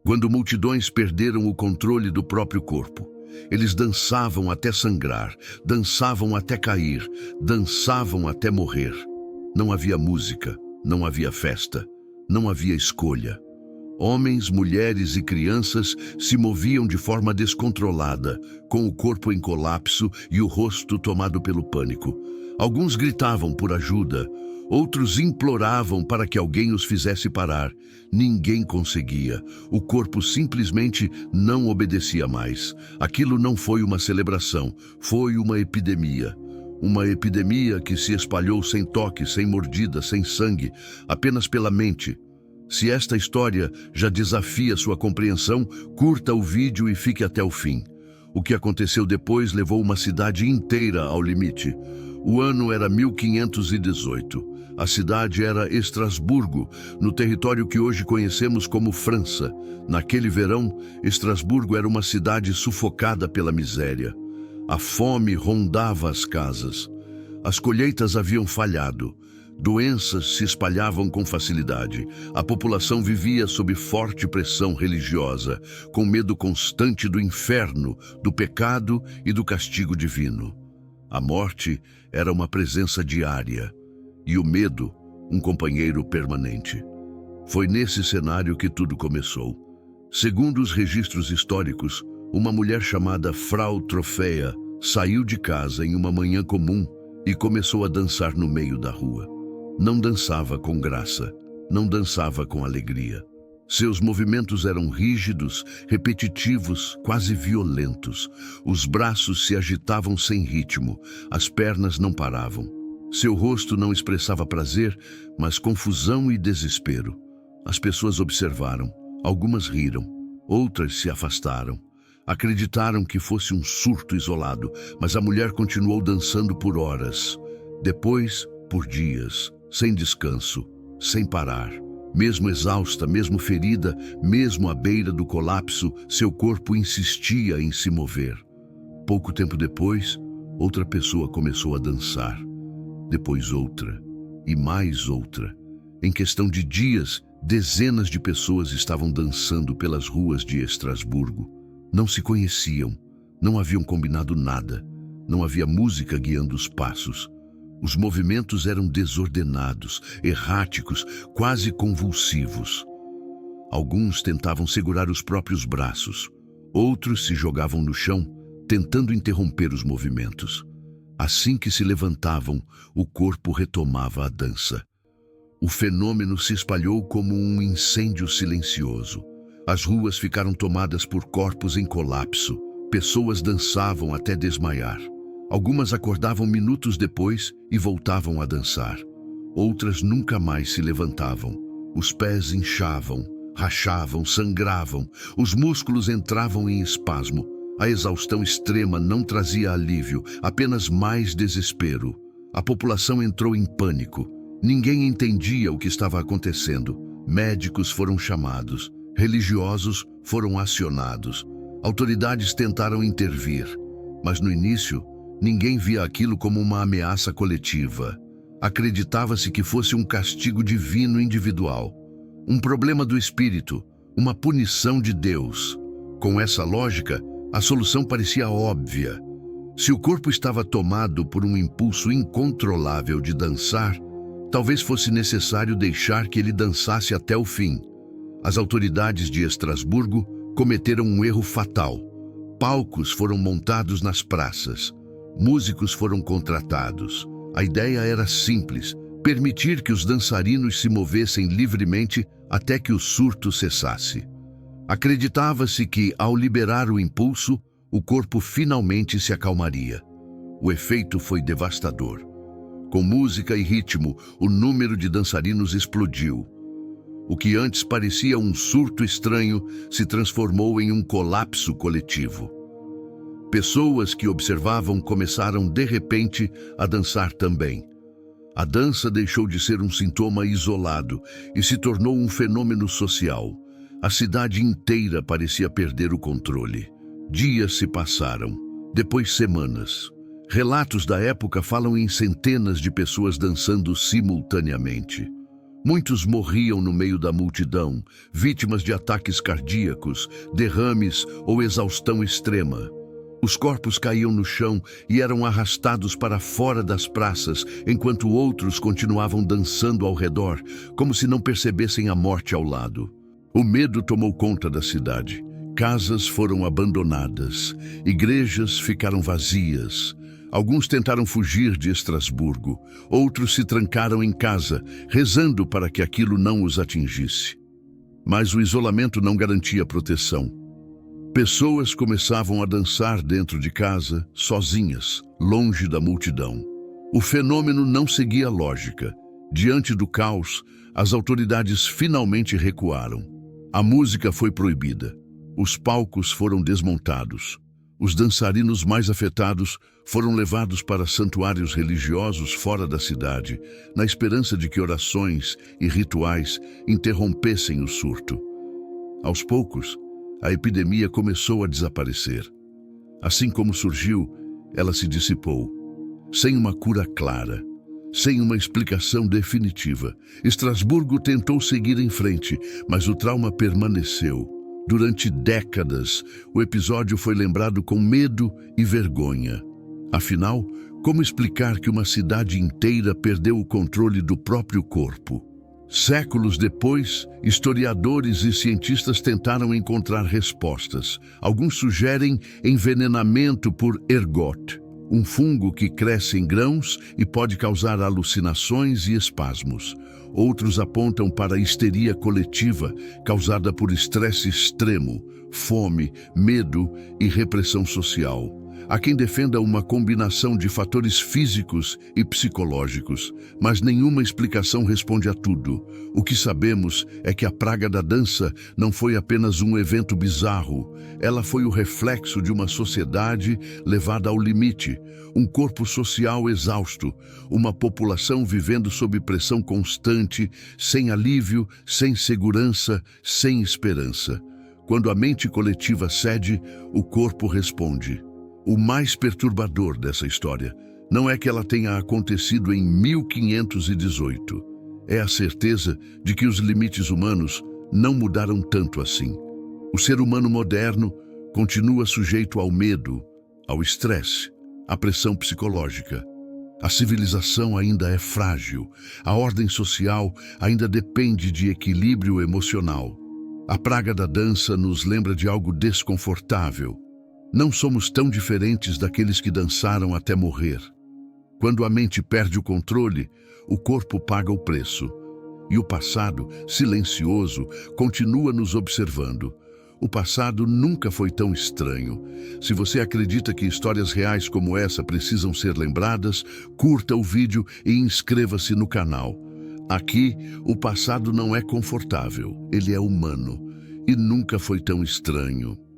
quando multidões perderam o controle do próprio corpo. Eles dançavam até sangrar, dançavam até cair, dançavam até morrer. Não havia música, não havia festa, não havia escolha. Homens, mulheres e crianças se moviam de forma descontrolada, com o corpo em colapso e o rosto tomado pelo pânico. Alguns gritavam por ajuda, outros imploravam para que alguém os fizesse parar. Ninguém conseguia. O corpo simplesmente não obedecia mais. Aquilo não foi uma celebração, foi uma epidemia. Uma epidemia que se espalhou sem toque, sem mordida, sem sangue, apenas pela mente. Se esta história já desafia sua compreensão, curta o vídeo e fique até o fim. O que aconteceu depois levou uma cidade inteira ao limite. O ano era 1518. A cidade era Estrasburgo, no território que hoje conhecemos como França. Naquele verão, Estrasburgo era uma cidade sufocada pela miséria. A fome rondava as casas. As colheitas haviam falhado. Doenças se espalhavam com facilidade. A população vivia sob forte pressão religiosa, com medo constante do inferno, do pecado e do castigo divino. A morte era uma presença diária e o medo, um companheiro permanente. Foi nesse cenário que tudo começou. Segundo os registros históricos, uma mulher chamada Frau Trofeia saiu de casa em uma manhã comum e começou a dançar no meio da rua. Não dançava com graça, não dançava com alegria. Seus movimentos eram rígidos, repetitivos, quase violentos. Os braços se agitavam sem ritmo, as pernas não paravam. Seu rosto não expressava prazer, mas confusão e desespero. As pessoas observaram, algumas riram, outras se afastaram. Acreditaram que fosse um surto isolado, mas a mulher continuou dançando por horas. Depois, por dias, sem descanso, sem parar. Mesmo exausta, mesmo ferida, mesmo à beira do colapso, seu corpo insistia em se mover. Pouco tempo depois, outra pessoa começou a dançar. Depois outra, e mais outra. Em questão de dias, dezenas de pessoas estavam dançando pelas ruas de Estrasburgo. Não se conheciam, não haviam combinado nada, não havia música guiando os passos. Os movimentos eram desordenados, erráticos, quase convulsivos. Alguns tentavam segurar os próprios braços, outros se jogavam no chão, tentando interromper os movimentos. Assim que se levantavam, o corpo retomava a dança. O fenômeno se espalhou como um incêndio silencioso. As ruas ficaram tomadas por corpos em colapso. Pessoas dançavam até desmaiar. Algumas acordavam minutos depois e voltavam a dançar. Outras nunca mais se levantavam. Os pés inchavam, rachavam, sangravam. Os músculos entravam em espasmo. A exaustão extrema não trazia alívio, apenas mais desespero. A população entrou em pânico. Ninguém entendia o que estava acontecendo. Médicos foram chamados. Religiosos foram acionados. Autoridades tentaram intervir. Mas no início, ninguém via aquilo como uma ameaça coletiva. Acreditava-se que fosse um castigo divino individual, um problema do espírito, uma punição de Deus. Com essa lógica, a solução parecia óbvia. Se o corpo estava tomado por um impulso incontrolável de dançar, talvez fosse necessário deixar que ele dançasse até o fim. As autoridades de Estrasburgo cometeram um erro fatal. Palcos foram montados nas praças. Músicos foram contratados. A ideia era simples: permitir que os dançarinos se movessem livremente até que o surto cessasse. Acreditava-se que, ao liberar o impulso, o corpo finalmente se acalmaria. O efeito foi devastador. Com música e ritmo, o número de dançarinos explodiu. O que antes parecia um surto estranho se transformou em um colapso coletivo. Pessoas que observavam começaram de repente a dançar também. A dança deixou de ser um sintoma isolado e se tornou um fenômeno social. A cidade inteira parecia perder o controle. Dias se passaram, depois semanas. Relatos da época falam em centenas de pessoas dançando simultaneamente. Muitos morriam no meio da multidão, vítimas de ataques cardíacos, derrames ou exaustão extrema. Os corpos caíam no chão e eram arrastados para fora das praças, enquanto outros continuavam dançando ao redor, como se não percebessem a morte ao lado. O medo tomou conta da cidade. Casas foram abandonadas, igrejas ficaram vazias. Alguns tentaram fugir de Estrasburgo, outros se trancaram em casa, rezando para que aquilo não os atingisse. Mas o isolamento não garantia proteção. Pessoas começavam a dançar dentro de casa, sozinhas, longe da multidão. O fenômeno não seguia lógica. Diante do caos, as autoridades finalmente recuaram. A música foi proibida. Os palcos foram desmontados. Os dançarinos mais afetados foram levados para santuários religiosos fora da cidade, na esperança de que orações e rituais interrompessem o surto. Aos poucos, a epidemia começou a desaparecer. Assim como surgiu, ela se dissipou, sem uma cura clara, sem uma explicação definitiva. Estrasburgo tentou seguir em frente, mas o trauma permaneceu. Durante décadas, o episódio foi lembrado com medo e vergonha. Afinal, como explicar que uma cidade inteira perdeu o controle do próprio corpo? Séculos depois, historiadores e cientistas tentaram encontrar respostas. Alguns sugerem envenenamento por ergot, um fungo que cresce em grãos e pode causar alucinações e espasmos. Outros apontam para a histeria coletiva causada por estresse extremo, fome, medo e repressão social. Há quem defenda uma combinação de fatores físicos e psicológicos, mas nenhuma explicação responde a tudo. O que sabemos é que a praga da dança não foi apenas um evento bizarro. Ela foi o reflexo de uma sociedade levada ao limite, um corpo social exausto, uma população vivendo sob pressão constante, sem alívio, sem segurança, sem esperança. Quando a mente coletiva cede, o corpo responde. O mais perturbador dessa história não é que ela tenha acontecido em 1518. É a certeza de que os limites humanos não mudaram tanto assim. O ser humano moderno continua sujeito ao medo, ao estresse, à pressão psicológica. A civilização ainda é frágil. A ordem social ainda depende de equilíbrio emocional. A praga da dança nos lembra de algo desconfortável. Não somos tão diferentes daqueles que dançaram até morrer. Quando a mente perde o controle, o corpo paga o preço. E o passado, silencioso, continua nos observando. O passado nunca foi tão estranho. Se você acredita que histórias reais como essa precisam ser lembradas, curta o vídeo e inscreva-se no canal. Aqui, o passado não é confortável, ele é humano. E nunca foi tão estranho.